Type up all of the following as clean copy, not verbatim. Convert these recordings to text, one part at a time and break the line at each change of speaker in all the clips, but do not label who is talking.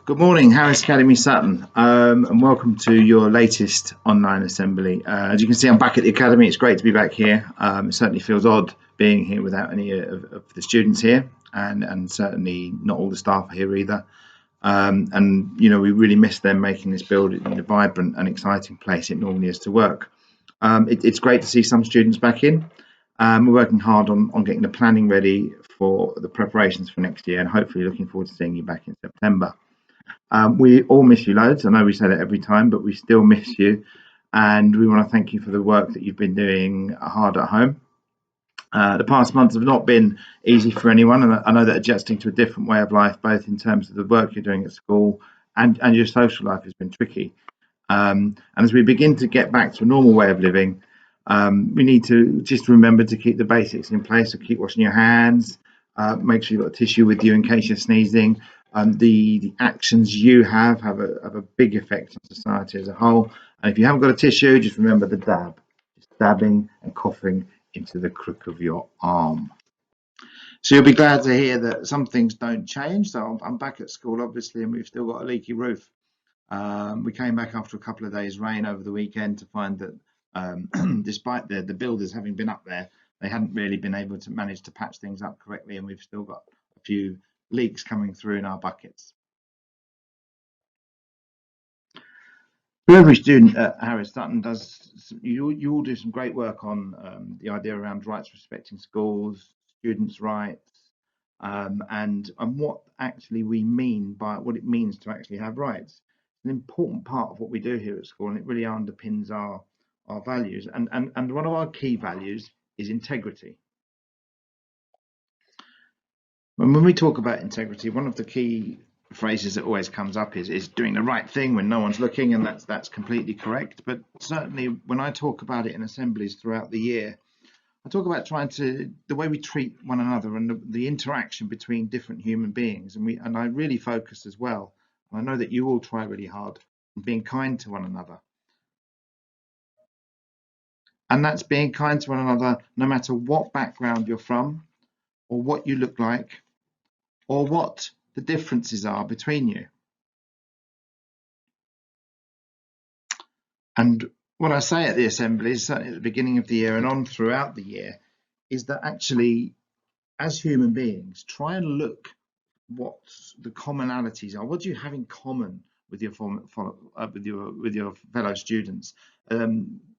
Good morning, Harris Academy Sutton, and welcome to your latest online assembly. As you can see, I'm back at the Academy. It's great to be back here. It certainly feels odd being here without any of the students here, and certainly not all the staff are here either. And we really miss them making this building a vibrant and exciting place it normally is to work. It's great to see some students back in. We're working hard on getting the planning ready for the preparations for next year, and hopefully looking forward to seeing you back in September. We all miss you loads. I know we say that every time, but we still miss you. And we want to thank you for the work that you've been doing hard at home. The past months have not been easy for anyone, and I know that adjusting to a different way of life, both in terms of the work you're doing at school and your social life, has been tricky. And as we begin to get back to a normal way of living, we need to just remember to keep the basics in place. So keep washing your hands, make sure you've got tissue with you in case you're sneezing. The actions you have a big effect on society as a whole. And if you haven't got a tissue, just remember the dab, just dabbing and coughing into the crook of your arm. So you'll be glad to hear that some things don't change. So I'm back at school, obviously, and we've still got a leaky roof. We came back after a couple of days' rain over the weekend to find that despite the builders having been up there, they hadn't really been able to manage to patch things up correctly, and we've still got a few leaks coming through in our buckets. For every student at Harris Sutton you all do some great work on the idea around rights respecting schools, students' rights, and what actually we mean by what it means to actually have rights. An important part of what we do here at school, and it really underpins our values. And one of our key values is integrity. And when we talk about integrity, one of the key phrases that always comes up is doing the right thing when no one's looking, and that's completely correct. But certainly when I talk about it in assemblies throughout the year, I talk about the way we treat one another and the interaction between different human beings, and I really focus as well. I know that you all try really hard on being kind to one another. And that's being kind to one another no matter what background you're from, or what you look like, or what the differences are between you. And what I say at the assemblies, certainly at the beginning of the year and on throughout the year, is that actually, as human beings, try and look what the commonalities are. What do you have in common with your fellow students?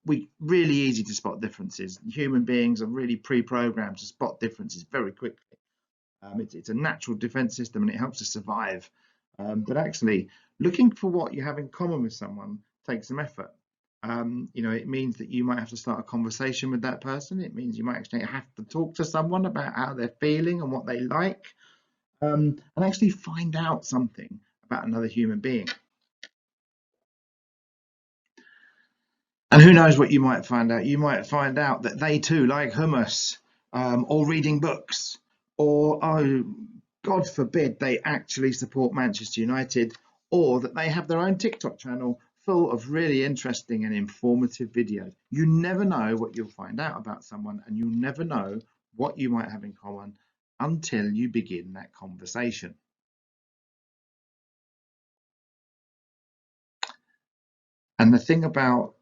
We really easy to spot differences. Human beings are really pre-programmed to spot differences very quickly. It's a natural defense system, and it helps us survive. But actually, looking for what you have in common with someone takes some effort. It means that you might have to start a conversation with that person. It means you might actually have to talk to someone about how they're feeling and what they like, and actually find out something about another human being. And who knows what you might find out? You might find out that they too like hummus, or reading books, or, oh, God forbid, they actually support Manchester United, or that they have their own TikTok channel full of really interesting and informative videos. You never know what you'll find out about someone, and you'll never know what you might have in common until you begin that conversation. And the thing about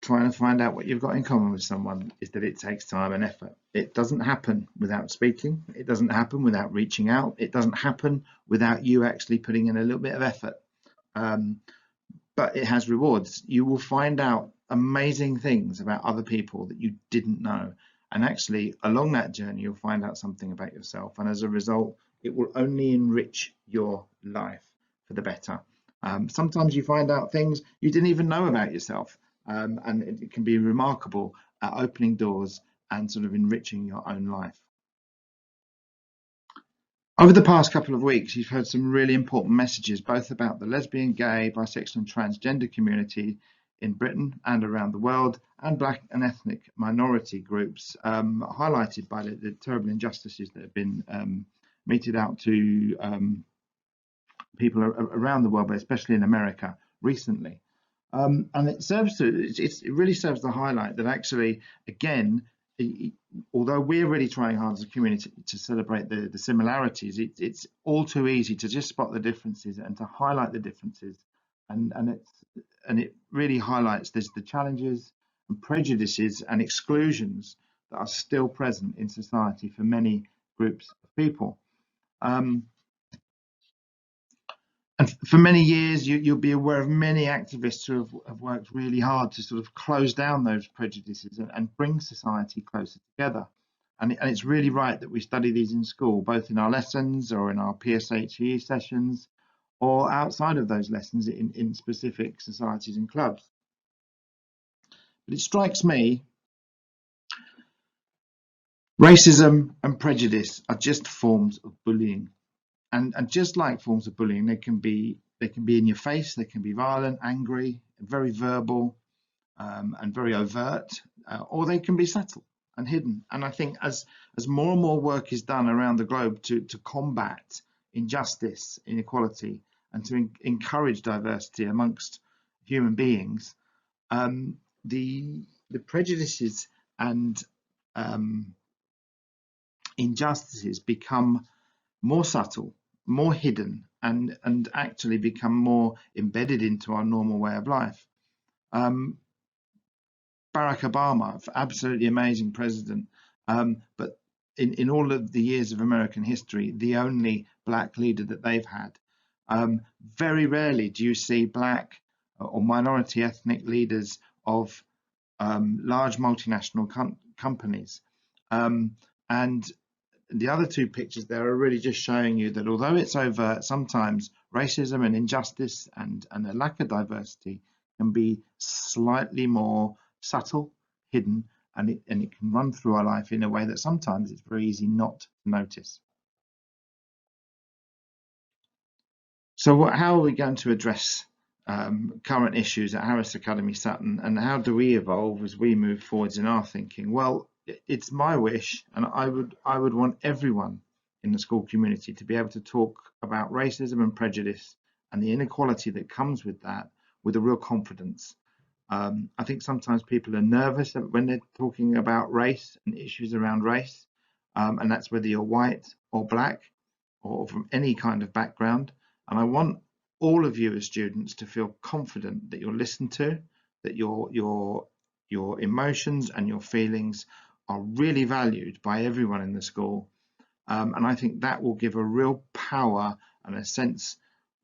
trying to find out what you've got in common with someone is that it takes time and effort. It doesn't happen without speaking. It doesn't happen without reaching out. It doesn't happen without you actually putting in a little bit of effort. But it has rewards. You will find out amazing things about other people that you didn't know. And actually, along that journey, you'll find out something about yourself. And as a result, it will only enrich your life for the better. Sometimes you find out things you didn't even know about yourself. And it can be remarkable at opening doors and sort of enriching your own life. Over the past couple of weeks, you've heard some really important messages, both about the lesbian, gay, bisexual and transgender community in Britain and around the world, and black and ethnic minority groups, highlighted by the terrible injustices that have been meted out to people around the world, but especially in America recently. And it really serves to highlight that actually, again, although we're really trying hard as a community to celebrate the similarities, it's all too easy to just spot the differences and to highlight the differences, and it really highlights the challenges and prejudices and exclusions that are still present in society for many groups of people. And for many years, you'll be aware of many activists who have worked really hard to sort of close down those prejudices and bring society closer together. And it's really right that we study these in school, both in our lessons or in our PSHE sessions, or outside of those lessons in specific societies and clubs. But it strikes me, racism and prejudice are just forms of bullying. And just like forms of bullying, they can be in your face, they can be violent, angry, very verbal, and very overt, or they can be subtle and hidden. And I think as more and more work is done around the globe to combat injustice, inequality, and to encourage diversity amongst human beings, the prejudices and injustices become more subtle, more hidden, and actually become more embedded into our normal way of life. Barack Obama, absolutely amazing president, but in all of the years of American history, the only black leader that they've had. Very rarely do you see black or minority ethnic leaders of large multinational companies. And the other two pictures there are really just showing you that although it's overt, sometimes racism and injustice and a lack of diversity can be slightly more subtle, hidden, and it can run through our life in a way that sometimes it's very easy not to notice. So how are we going to address current issues at Harris Academy Sutton, and how do we evolve as we move forwards in our thinking? Well, it's my wish, and I would want everyone in the school community to be able to talk about racism and prejudice and the inequality that comes with that with a real confidence. I think sometimes people are nervous when they're talking about race and issues around race, and that's whether you're white or black or from any kind of background. And I want all of you as students to feel confident that you're listened to, that your emotions and your feelings are really valued by everyone in the school. And I think that will give a real power and a sense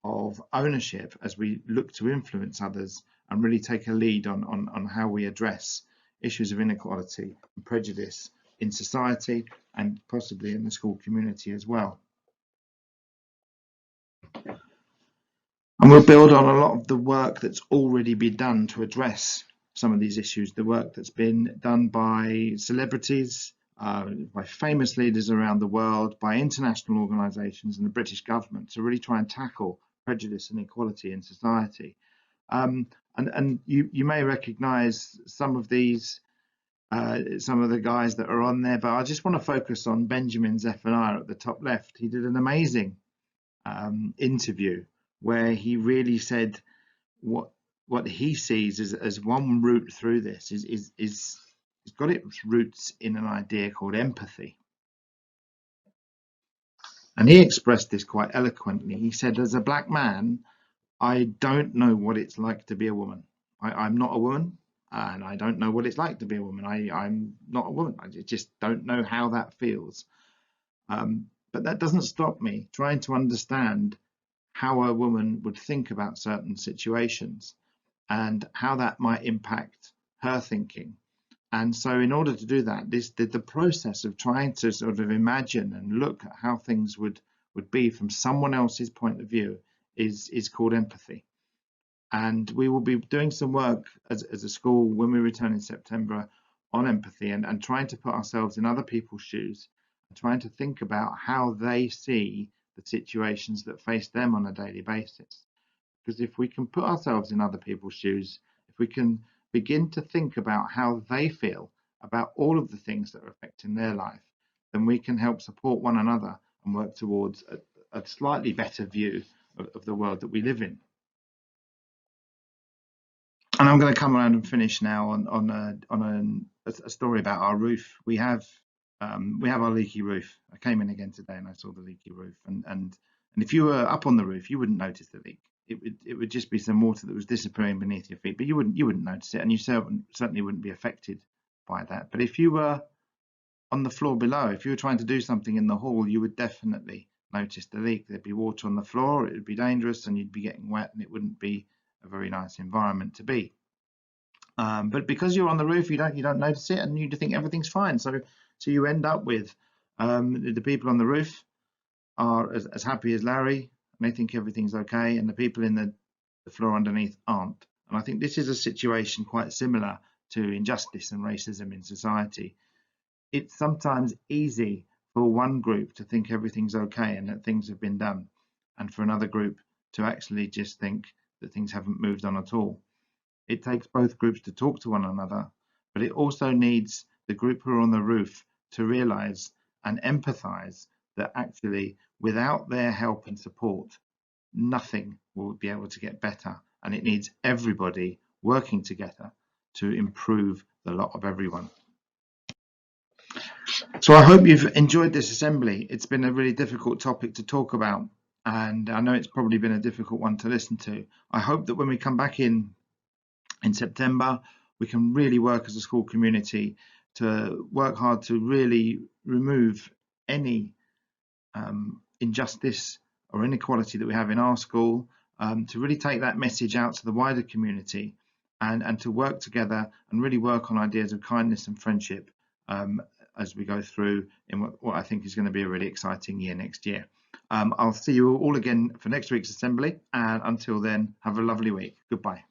of ownership as we look to influence others and really take a lead on how we address issues of inequality and prejudice in society and possibly in the school community as well. And we'll build on a lot of the work that's already been done to address some of these issues, the work that's been done by celebrities, by famous leaders around the world, by international organisations and the British government to really try and tackle prejudice and inequality in society. And you may recognise some of these, some of the guys that are on there, but I just want to focus on Benjamin Zephaniah at the top left. He did an amazing interview where he really said what he sees as one route through this is it's got its roots in an idea called empathy. And he expressed this quite eloquently. He said, as a black man, I don't know what it's like to be a woman. I'm not a woman, and I don't know what it's like to be a woman. I'm not a woman. I just don't know how that feels. But that doesn't stop me trying to understand how a woman would think about certain situations and how that might impact her thinking. And so in order to do that, the process of trying to sort of imagine and look at how things would be from someone else's point of view is called empathy. And we will be doing some work as a school when we return in September on empathy and trying to put ourselves in other people's shoes and trying to think about how they see the situations that face them on a daily basis. Because if we can put ourselves in other people's shoes, if we can begin to think about how they feel about all of the things that are affecting their life, then we can help support one another and work towards a slightly better view of the world that we live in. And I'm going to come around and finish now on a story about our roof. We have our leaky roof. I came in again today and I saw the leaky roof, and if you were up on the roof, you wouldn't notice the leak. It would just be some water that was disappearing beneath your feet, but you wouldn't notice it, and you certainly wouldn't be affected by that. But if you were on the floor below, if you were trying to do something in the hall, you would definitely notice the leak. There'd be water on the floor, it would be dangerous, and you'd be getting wet, and it wouldn't be a very nice environment to be. But because you're on the roof, you don't notice it, and you think everything's fine. So you end up with the people on the roof are as happy as Larry, and they think everything's okay, and the people in the floor underneath aren't. And I think this is a situation quite similar to injustice and racism in society. It's sometimes easy for one group to think everything's okay and that things have been done, and for another group to actually just think that things haven't moved on at all. It takes both groups to talk to one another, but it also needs the group who are on the roof to realize and empathize that actually without their help and support, nothing will be able to get better. And it needs everybody working together to improve the lot of everyone. So I hope you've enjoyed this assembly. It's been a really difficult topic to talk about, and I know it's probably been a difficult one to listen to. I hope that when we come back in September, we can really work as a school community to work hard to really remove any injustice or inequality that we have in our school, to really take that message out to the wider community, and to work together and really work on ideas of kindness and friendship as we go through in what I think is going to be a really exciting year next year. I'll see you all again for next week's assembly, and until then, have a lovely week. Goodbye.